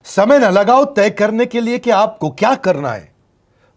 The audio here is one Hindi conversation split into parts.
समय न लगाओ तय करने के लिए कि आपको क्या करना है,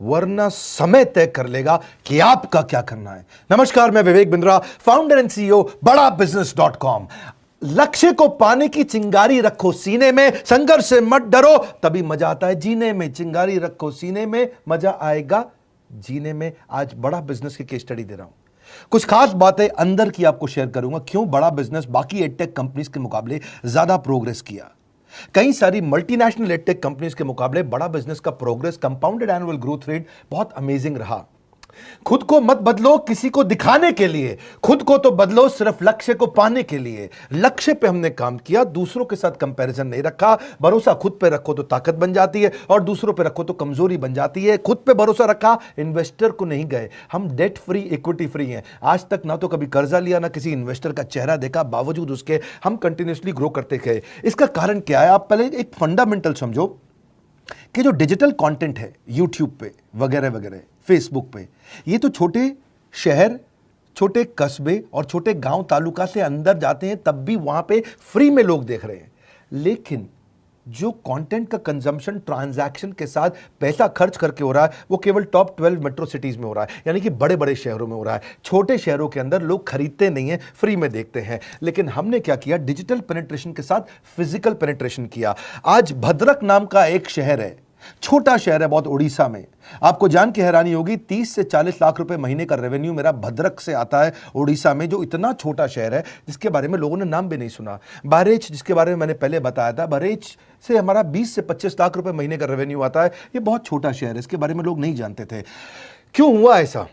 वरना समय तय कर लेगा कि आपका क्या करना है। नमस्कार, मैं Vivek Bindra, founder and CEO बड़ा बिजनेस .com। लक्ष्य को पाने की चिंगारी रखो सीने में, संघर्ष से मत डरो, तभी मजा आता है जीने में। चिंगारी रखो सीने में, मजा आएगा जीने में। आज बड़ा बिजनेस की केस स्टडी दे रहा हूं, कुछ खास बातें अंदर की आपको शेयर करूंगा, क्यों बड़ा बिजनेस बाकी एडटेक कंपनीज के मुकाबले ज्यादा प्रोग्रेस किया। कई सारी मल्टीनेशनल एडटेक कंपनीज के मुकाबले बड़ा बिजनेस का progress, compounded annual growth rate बहुत अमेजिंग रहा। खुद को मत बदलो किसी को दिखाने के लिए, खुद को तो बदलो सिर्फ लक्ष्य को पाने के लिए। लक्ष्य पे हमने काम किया, दूसरों के साथ कंपैरिजन नहीं रखा। भरोसा खुद पे रखो तो ताकत बन जाती है, और दूसरों पे रखो तो कमजोरी बन जाती है। खुद पे भरोसा रखा, इन्वेस्टर को नहीं गए। हम डेट फ्री, इक्विटी फ्री हैं। आज तक ना तो कभी कर्जा लिया, ना किसी इन्वेस्टर का चेहरा देखा, बावजूद उसके हम कंटिन्यूसली ग्रो करते गए। इसका कारण क्या है? आप पहले एक फंडामेंटल समझो कि जो डिजिटल कंटेंट है यूट्यूब पे वगैरह वगैरह, फेसबुक पे, ये तो छोटे शहर, छोटे कस्बे और छोटे गांव तालुका से अंदर जाते हैं, तब भी वहां पे फ्री में लोग देख रहे हैं। लेकिन जो कंटेंट का कंजम्पशन ट्रांजैक्शन के साथ पैसा खर्च करके हो रहा है, वो केवल टॉप 12 मेट्रो सिटीज में हो रहा है, यानी कि बड़े बड़े शहरों में हो रहा है। छोटे शहरों के अंदर लोग खरीदते नहीं हैं, फ्री में देखते हैं। लेकिन हमने क्या किया? डिजिटल पेनिट्रेशन के साथ फिजिकल पेनिट्रेशन किया। आज भद्रक नाम का एक शहर है, छोटा शहर है बहुत, उड़ीसा में। आपको जान के हैरानी होगी, 30 से 40 लाख रुपए महीने का रेवेन्यू मेरा भद्रक से आता है, उड़ीसा में, जो इतना छोटा शहर है जिसके बारे में लोगों ने नाम भी नहीं सुना। बहरेच, जिसके बारे में मैंने पहले बताया था, बहरेच से हमारा 20 से 25 लाख रुपए महीने का रेवेन्यू आता है। ये बहुत छोटा शहर है, इसके बारे में लोग नहीं जानते थे। क्यों हुआ ऐसा?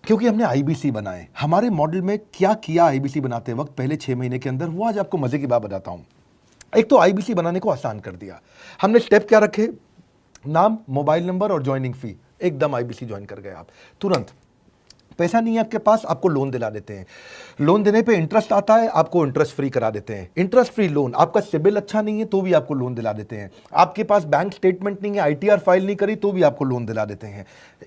क्योंकि हमने आईबीसी बनाए। हमारे मॉडल में क्या किया आईबीसी बनाते वक्त पहले 6 महीने के अंदर, वो आज आपको मजे की बात बताता हूं। एक तो आईबीसी बनाने को आसान कर दिया हमने। स्टेप क्या रखे? नाम, मोबाइल नंबर और ज्वाइनिंग फी। एकदम आईबीसी ज्वाइन कर गए आप तुरंत। पैसा नहीं है आपके पास, आपको लोन दिला देते हैं। लोन देने पे इंटरेस्ट आता है, आपको इंटरेस्ट फ्री करा देते हैं। Interest free loan. आपका सिबिल अच्छा नहीं है तो भी आपको लोन दिला देते हैं। आपके पास बैंक स्टेटमेंट नहीं है, आईटीआर फाइल नहीं करी, तो भी आपको लोन दिला देते हैं।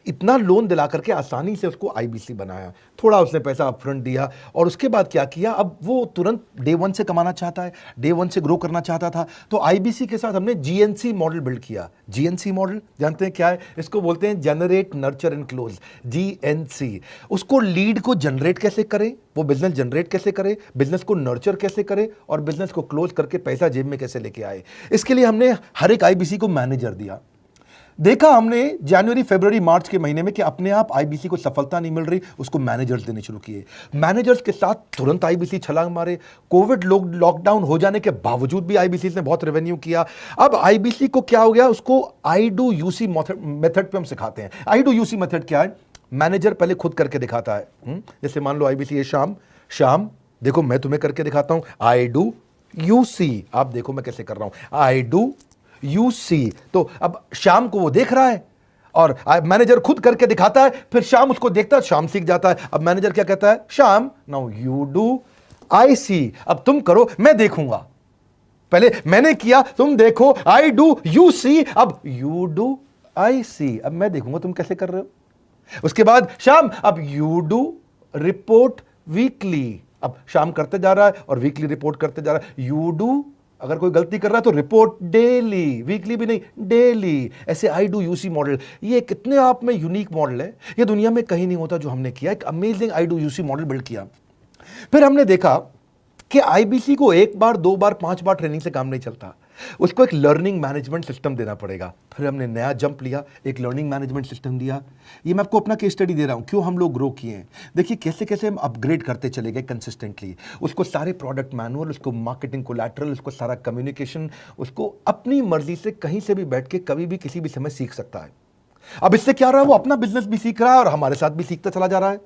इतना लोन दिला करके आसानी से उसको आईबीसी बनाया। थोड़ा उसने पैसा अपफ्रंट दिया, और उसके बाद क्या किया? अब वो तुरंत डे 1 से कमाना चाहता है, डे 1 से ग्रो करना चाहता था। तो आईबीसी के साथ हमने जीएनसी मॉडल बिल्ड किया। जीएनसी मॉडल जानते हैं क्या है? इसको बोलते हैं generate, nurture and close, GNC. उसको लीड को जनरेट कैसे करें, वो बिजनेस जनरेट कैसे करे, बिजनेस को नर्चर कैसे करे, और बिजनेस को क्लोज करके पैसा जेब में कैसे लेके आए। इसके लिए हमने हर एक आईबीसी को मैनेजर दिया। देखा हमने जनवरी, फरवरी, मार्च के महीने में कि अपने आप आईबीसी को सफलता नहीं मिल रही, उसको मैनेजर्स देने शुरू किए। मैनेजर्स के साथ तुरंत आईबीसी छलांग मारे। कोविड लॉकडाउन हो जाने के बावजूद भी आईबीसी ने बहुत रेवेन्यू किया। अब आईबीसी को क्या हो गया? उसको आई डू यूसी मेथड पे हम सिखाते हैं। आई डू यूसी मेथड क्या है? मैनेजर पहले खुद करके दिखाता है। जैसे मान लो आईबीसी है, शाम देखो मैं तुम्हें करके दिखाता हूं, आई डू यूसी। आप देखो मैं कैसे कर रहा हूं, आई डू यूसी। तो अब शाम को वो देख रहा है, और मैनेजर खुद करके दिखाता है, फिर शाम उसको देखता है, शाम सीख जाता है। अब मैनेजर क्या कहता है? शाम, नाउ यू डू आई सी। अब तुम करो, मैं देखूंगा। पहले मैंने किया, तुम देखो, आई डू यू सी, अब यू डू आई सी। अब मैं देखूंगा तुम कैसे कर रहे हो। उसके बाद शाम, अब यू डू रिपोर्ट वीकली। अब शाम करते जा रहा है और वीकली रिपोर्ट करते जा रहा है। यू डू, अगर कोई गलती कर रहा है तो रिपोर्ट डेली, वीकली भी नहीं, डेली। ऐसे आई डू यूसी मॉडल, ये कितने आप में यूनिक मॉडल है, ये दुनिया में कहीं नहीं होता जो हमने किया। एक amazing I do UC model build किया। फिर हमने देखा कि आईबीसी को 1 बार, 2 बार, 5 बार ट्रेनिंग से काम नहीं चलता, उसको एक लर्निंग मैनेजमेंट सिस्टम देना पड़ेगा। फिर हमने नया जंप लिया, एक लर्निंग मैनेजमेंट सिस्टम दिया। ये मैं आपको अपना केस स्टडी दे रहा हूं, क्यों हम लोग ग्रो किए हैं। देखिए कैसे कैसे हम अपग्रेड करते चले गए कंसिस्टेंटली। उसको सारे प्रोडक्ट मैनुअल, उसको मार्केटिंग कोलैटरल, उसको सारा कम्युनिकेशन, उसको अपनी मर्जी से कहीं से भी बैठ के कभी भी किसी भी समय सीख सकता है। अब इससे क्या रहा है? वो अपना बिजनेस भी सीख रहा है और हमारे साथ भी सीखता चला जा रहा है।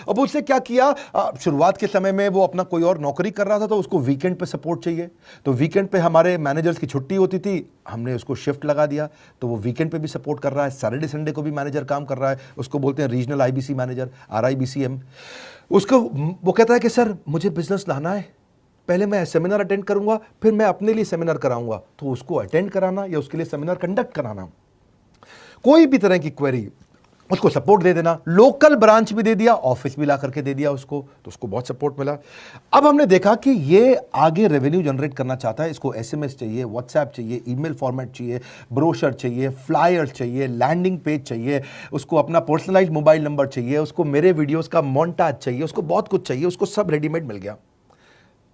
अब उससे क्या किया? शुरुआत के समय में वो अपना कोई और नौकरी कर रहा था, तो उसको वीकेंड पे सपोर्ट चाहिए। तो वीकेंड पे हमारे मैनेजर्स की छुट्टी होती थी, हमने उसको शिफ्ट लगा दिया, तो वो वीकेंड पे भी सपोर्ट कर रहा है। सैटरडे संडे को भी मैनेजर काम कर रहा है। उसको बोलते हैं रीजनल आईबीसी मैनेजर, RIBCM। उसको वो कहता है कि सर मुझे बिजनेस लाना है, पहले मैं सेमिनार अटेंड करूंगा, फिर मैं अपने लिए सेमिनार कराऊंगा। तो उसको अटेंड कराना या उसके लिए सेमिनार कंडक्ट कराना, कोई भी तरह की क्वेरी, उसको सपोर्ट दे देना, लोकल ब्रांच भी दे दिया, ऑफिस भी ला करके दे दिया उसको, तो उसको बहुत सपोर्ट मिला। अब हमने देखा कि ये आगे रेवेन्यू जनरेट करना चाहता है, इसको एसएमएस चाहिए, व्हाट्सएप चाहिए, ईमेल फॉर्मेट चाहिए, ब्रोशर चाहिए, फ्लायर चाहिए, लैंडिंग पेज चाहिए, उसको अपना पर्सनलाइज्ड मोबाइल नंबर चाहिए, उसको मेरे वीडियोस का मोन्टाज चाहिए, उसको बहुत कुछ चाहिए, उसको सब रेडीमेड मिल गया।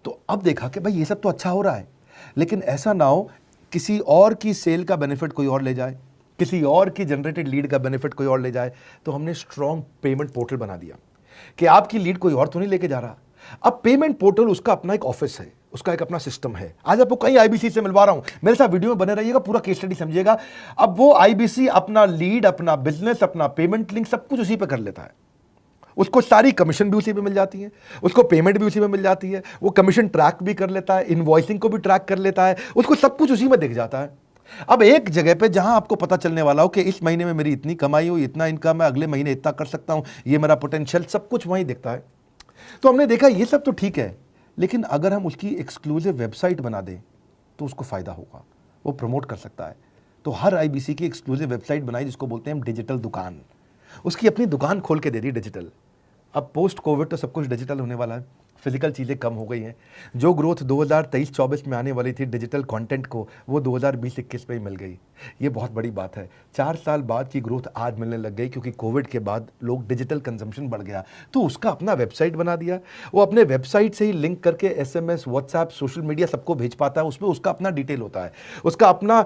तो अब देखा कि भाई ये सब तो अच्छा हो रहा है, लेकिन ऐसा ना हो किसी और की सेल का बेनिफिट कोई और ले जाए, किसी और की जनरेटेड लीड का बेनिफिट कोई और ले जाए। तो हमने स्ट्रॉन्ग पेमेंट पोर्टल बना दिया कि आपकी लीड कोई और तो नहीं लेके जा रहा। अब पेमेंट पोर्टल उसका अपना एक ऑफिस है, उसका एक अपना सिस्टम है। आज आपको कई आईबीसी से मिलवा रहा हूं, मेरे साथ वीडियो में बने रहिएगा, पूरा केस स्टडी समझिएगा। अब वो आईबीसी अपना लीड, अपना बिजनेस, अपना पेमेंट लिंक सब कुछ उसी पे कर लेता है। उसको सारी कमीशन भी उसी पे मिल जाती है, उसको पेमेंट भी उसी में मिल जाती है, वो कमीशन ट्रैक भी कर लेता है, इनवॉइसिंग को भी ट्रैक कर लेता है, उसको सब कुछ उसी में दिख जाता है। अब एक जगह पे जहां आपको पता चलने वाला हो कि इस महीने में मेरी इतनी कमाई हो, इतना इनकम है, अगले महीने इतना कर सकता हूं, ये मेरा पोटेंशियल, सब कुछ वहीं दिखता है। तो हमने देखा ये सब तो ठीक है, लेकिन अगर हम उसकी एक्सक्लूसिव वेबसाइट बना दें तो उसको फायदा होगा, वो प्रमोट कर सकता है। तो हर आईबीसी की एक्सक्लूसिव वेबसाइट बनाई, जिसको बोलते हैं हम डिजिटल दुकान। उसकी अपनी दुकान खोल के दे दी डिजिटल। अब पोस्ट कोविड तो सब कुछ डिजिटल होने वाला है, फिजिकल चीज़ें कम हो गई हैं। जो ग्रोथ 2023-24 में आने वाली थी डिजिटल कंटेंट को, वो 2020-21 में ही मिल गई। ये बहुत बड़ी बात है। 4 साल बाद की ग्रोथ आज मिलने लग गई, क्योंकि कोविड के बाद लोग डिजिटल कंजम्पशन बढ़ गया। तो उसका अपना वेबसाइट बना दिया, वो अपने वेबसाइट से ही लिंक करके एसएमएस, व्हाट्सएप, सोशल मीडिया सबको भेज पाता है। उसमें उसका अपना डिटेल होता है, उसका अपना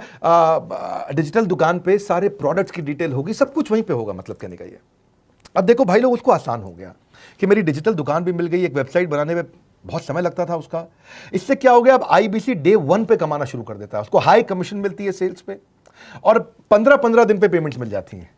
डिजिटल दुकान पे सारे प्रोडक्ट्स की डिटेल होगी, सब कुछ वहीं पर होगा। मतलब कहने का ये, अब देखो भाई लोग, उसको आसान हो गया कि मेरी डिजिटल दुकान भी मिल गई। एक वेबसाइट बनाने में बहुत समय लगता था उसका। इससे क्या हो गया, अब आईबीसी डे 1 पे कमाना शुरू कर देता है। उसको हाई कमीशन मिलती है सेल्स पे, और 15-15 दिन पे पेमेंट्स मिल जाती हैं।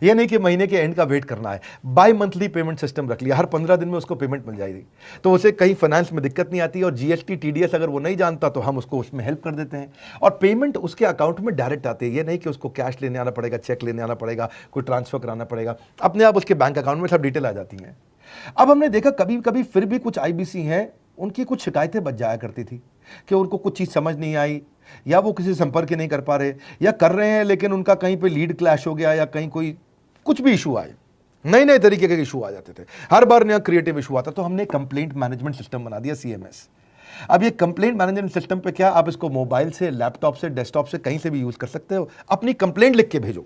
ये नहीं कि महीने के एंड का वेट करना है, बाई मंथली पेमेंट सिस्टम रख लिया, हर 15 दिन में उसको पेमेंट मिल जाएगी। तो उसे कहीं फाइनेंस में दिक्कत नहीं आती, और जीएसटी, टीडीएस अगर वो नहीं जानता तो हम उसको उसमें हेल्प कर देते हैं, और पेमेंट उसके अकाउंट में डायरेक्ट आती है। ये नहीं कि उसको कैश लेने आना पड़ेगा, चेक लेने आना पड़ेगा, कोई ट्रांसफर कराना पड़ेगा, अपने आप उसके बैंक अकाउंट में सब डिटेल आ जाती हैं। अब हमने देखा कभी कभी फिर भी कुछ आईबीसी हैं, उनकी कुछ शिकायतें बच जाया करती थी कि उनको कुछ चीज़ समझ नहीं आई, या वो किसी संपर्क ही नहीं कर पा रहे, या कर रहे हैं लेकिन उनका कहीं पे लीड क्लैश हो गया, या कहीं कोई कुछ भी इशू आए, नए नए तरीके के इशू आ जाते थे, हर बार नया क्रिएटिव इशू आता। तो हमने कंप्लेंट मैनेजमेंट सिस्टम बना दिया, सीएमएस। अब ये कंप्लेंट मैनेजमेंट सिस्टम पे क्या, आप इसको मोबाइल से, लैपटॉप से, डेस्कटॉप से, कहीं से भी यूज कर सकते हो। अपनी कंप्लेंट लिख के भेजो,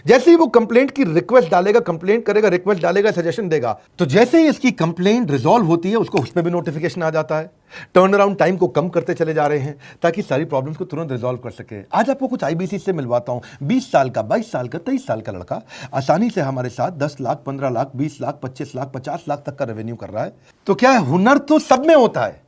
जैसे ही वो कंप्लेंट की रिक्वेस्ट डालेगा, कंप्लेंट करेगा, रिक्वेस्ट डालेगा, सजेशन देगा, तो जैसे ही इसकी कंप्लेंट रिजॉल्व होती है उसको उसमें भी नोटिफिकेशन आ जाता है। टर्न अराउंड टाइम को कम करते चले जा रहे हैं, ताकि सारी प्रॉब्लम्स को तुरंत रिजॉल्व कर सके। आज आपको कुछ आईबीसी से मिलवाता हूं, 20 साल का, 22 साल का, 23 साल का लड़का आसानी से हमारे साथ 10 लाख, 15 लाख, 20 लाख, 25 लाख, 50 लाख तक का रेवेन्यू कर रहा है। तो क्या है, हुनर तो सब में होता है,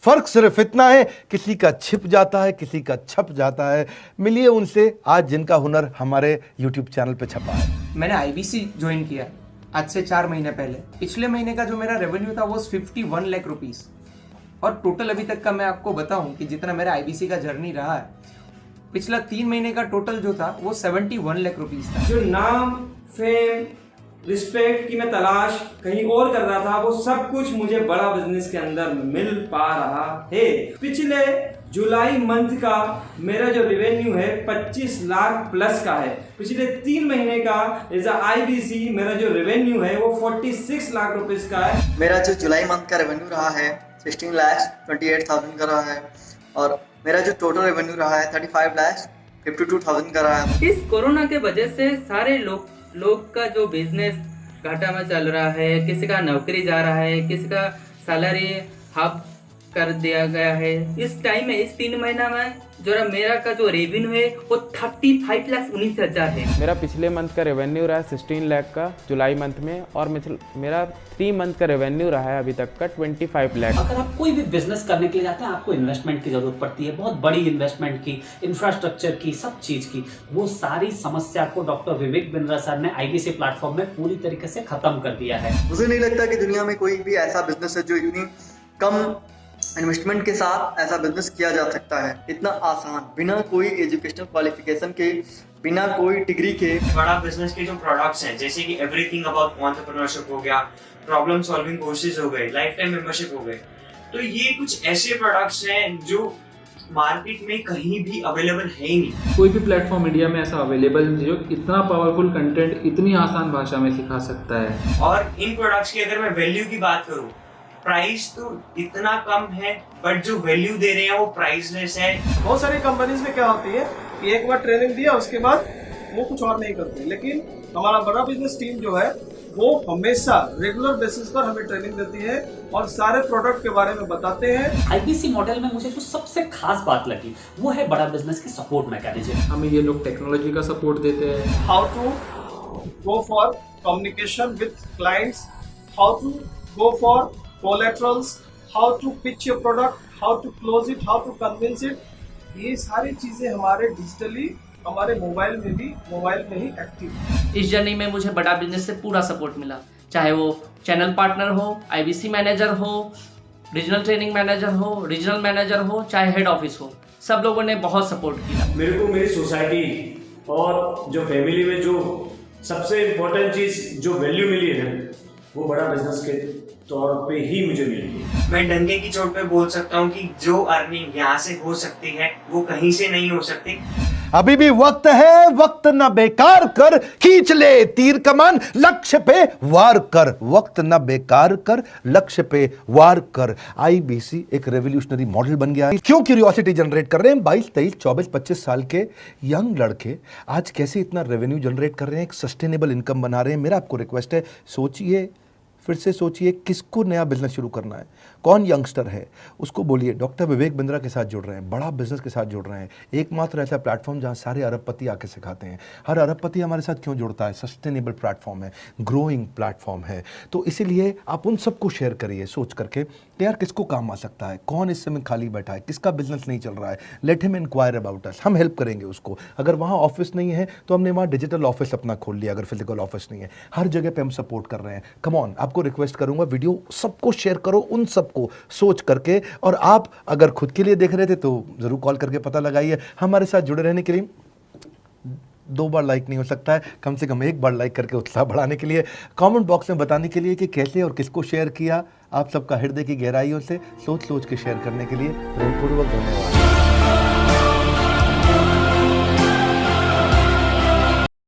फर्क सिर्फ इतना है, किसी का छिप जाता है, किसी का छप जाता है। मिलिए उनसे आज जिनका हुनर हमारे YouTube चैनल पे छपा है। मैंने आईबीसी ज्वाइन किया आज से 4 महीने पहले। पिछले महीने का जो मेरा रेवेन्यू था वो 51 लाख रुपीस, और टोटल अभी तक का मैं आपको बताऊं कि जितना मेरा आईबीसी का जर्नी रहा है, पिछला 3 महीने का टोटल जो था वो 71 लाख रुपीस था। जो नाम, फेम, रिस्पेक्ट की मैं तलाश कहीं और कर रहा था, वो सब कुछ मुझे बड़ा बिजनेस के अंदर मिल पा रहा है। पिछले जुलाई मंथ का मेरा जो रेवेन्यू है 25 लाख प्लस का है। पिछले 3 महीने का एज अ आईबीसी मेरा जो रेवेन्यू है वो 46 लाख रुपीस का है। मेरा जो जुलाई मंथ का रेवेन्यू रहा है 16 लाख 28,000 का रहा है, और मेरा जो टोटल रेवेन्यू रहा है 35 लाख 52,000 का रहा है। इस कोरोना के वजह से सारे लोग का जो बिजनेस घाटा में चल रहा है, किसी का नौकरी जा रहा है, किसी का सैलरी हाफ कर दिया गया है। इस टाइम में, इस 3 महीना में जो मेरा का जो रेवेन्यू है वो 35,19,000 है। मेरा पिछले मंथ का रेवेन्यू रहा है 16 लाख का जुलाई मंथ में, और मेरा 3 मंथ का रेवेन्यू रहा है अभी तक का 25 लाख। अगर आप कोई भी बिजनेस करने के लिए जाते हैं, आपको इन्वेस्टमेंट की जरूरत पड़ती है, बहुत बड़ी इन्वेस्टमेंट की, इंफ्रास्ट्रक्चर की, सब चीज की। वो सारी समस्या को डॉक्टर विवेक बिंद्रा सर ने आईबीसी प्लेटफॉर्म में पूरी तरीके से खत्म कर दिया है। मुझे नहीं लगता कि दुनिया में कोई भी ऐसा बिजनेस है जो इतनी कम इन्वेस्टमेंट के साथ ऐसा बिजनेस किया जा सकता है, इतना आसान, बिना कोई एजुकेशनल क्वालिफिकेशन के, बिना कोई डिग्री के। बड़ा बिजनेस के जो प्रोडक्ट्स हैं, जैसे कि एवरीथिंग अबाउट एंटरप्रेन्योरशिप हो गया, प्रॉब्लम सॉल्विंग कोर्सेज हो गए, लाइफ टाइम मेंबरशिप हो गए, तो ये कुछ ऐसे प्रोडक्ट्स हैं जो मार्केट में कहीं भी अवेलेबल है ही नहीं। कोई भी प्लेटफॉर्म इंडिया में ऐसा अवेलेबल नहीं जो इतना पावरफुल कंटेंट इतनी आसान भाषा में सिखा सकता है। और इन प्रोडक्ट्स की अगर मैं वैल्यू की बात करूं, प्राइस तो इतना कम है बट जो वैल्यू दे रहे हैं वो प्राइसलेस है। बहुत सारी कंपनीज में क्या होती है कि एक बार ट्रेनिंग दिया उसके बाद वो कुछ और नहीं करते, लेकिन हमारा बड़ा बिजनेस टीम जो है वो हमेशा रेगुलर बेसिस पर हमें ट्रेनिंग देती है और सारे प्रोडक्ट के बारे में बताते हैं। आईबीसी मॉडल में मुझे जो सबसे खास बात लगी वो है बड़ा बिजनेस की सपोर्ट मैकेनिज्म। हमें ये लोग टेक्नोलॉजी का सपोर्ट देते हैं। How to go for communication with clients, how to go for collaterals, how to pitch your product, how to close it, how to convince it, ये सारी चीजें हमारे डिजिटली हमारे मोबाइल में ही एक्टिव है। इस जर्नी में मुझे बड़ा बिजनेस से पूरा सपोर्ट मिला, चाहे वो चैनल पार्टनर हो, आईबीसी मैनेजर हो, रीजनल ट्रेनिंग मैनेजर हो, रीजनल मैनेजर हो, चाहे हेड ऑफिस हो, सब लोगों ने बहुत सपोर्ट किया। मेरे को मेरी सोसाइटी और जो फैमिली में जो सबसे इम्पोर्टेंट चीज़ जो वैल्यू मिली है ना, वो बड़ा बिजनेस के तौर पे ही मुझे मिली। मैं डंके की चोट पे बोल सकता हूँ कि जो अर्निंग यहाँ से हो सकती है वो कहीं से नहीं हो सकती। अभी भी वक्त है, वक्त न बेकार कर, खींच ले तीर कमान, लक्ष्य पे वार कर, वक्त न बेकार कर, लक्ष्य पे वार कर। आईबीसी एक रेवोल्यूशनरी मॉडल बन गया है। क्यों क्यूरियोसिटी जनरेट कर रहे हैं 22, 23, 24, 25 साल के यंग लड़के आज कैसे इतना रेवेन्यू जनरेट कर रहे हैं, एक सस्टेनेबल इनकम बना रहे हैं। मेरा आपको रिक्वेस्ट है, सोचिए, फिर से सोचिए किसको नया बिजनेस शुरू करना है, कौन यंगस्टर है, उसको बोलिए डॉक्टर विवेक बिंद्रा के साथ जुड़ रहे हैं, बड़ा बिजनेस के साथ जुड़ रहे हैं। एकमात्र ऐसा प्लेटफॉर्म जहां सारे अरबपति आके सिखाते हैं। हर अरबपति हमारे साथ क्यों जुड़ता है? सस्टेनेबल प्लेटफॉर्म है, ग्रोइंग प्लेटफॉर्म है। तो इसीलिए आप उन सबको शेयर करिए सोच करके कि यार किसको काम आ सकता है, कौन इस समय खाली बैठा है, किसका बिजनेस नहीं चल रहा है, let him enquire about us, हम हेल्प करेंगे उसको। अगर वहाँ ऑफिस नहीं है तो हमने वहाँ डिजिटल ऑफिस अपना खोल लिया, अगर फिजिकल ऑफिस नहीं है, हर जगह पे हम सपोर्ट कर रहे हैं। कम ऑन, आपको रिक्वेस्ट करूंगा वीडियो सबको शेयर करो, उन सबको सोच करके। और आप अगर खुद के लिए देख रहे थे तो जरूर कॉल करके पता लगाइए। हमारे साथ जुड़े रहने के लिए 2 बार लाइक नहीं हो सकता है, कम से कम 1 बार लाइक करके उत्साह बढ़ाने के लिए, कमेंट बॉक्स में बताने के लिए कि कैसे और किसको शेयर किया। आप सबका हृदय की गहराइयों से सोच सोच के शेयर करने के लिए प्रेमपूर्वक धन्यवाद।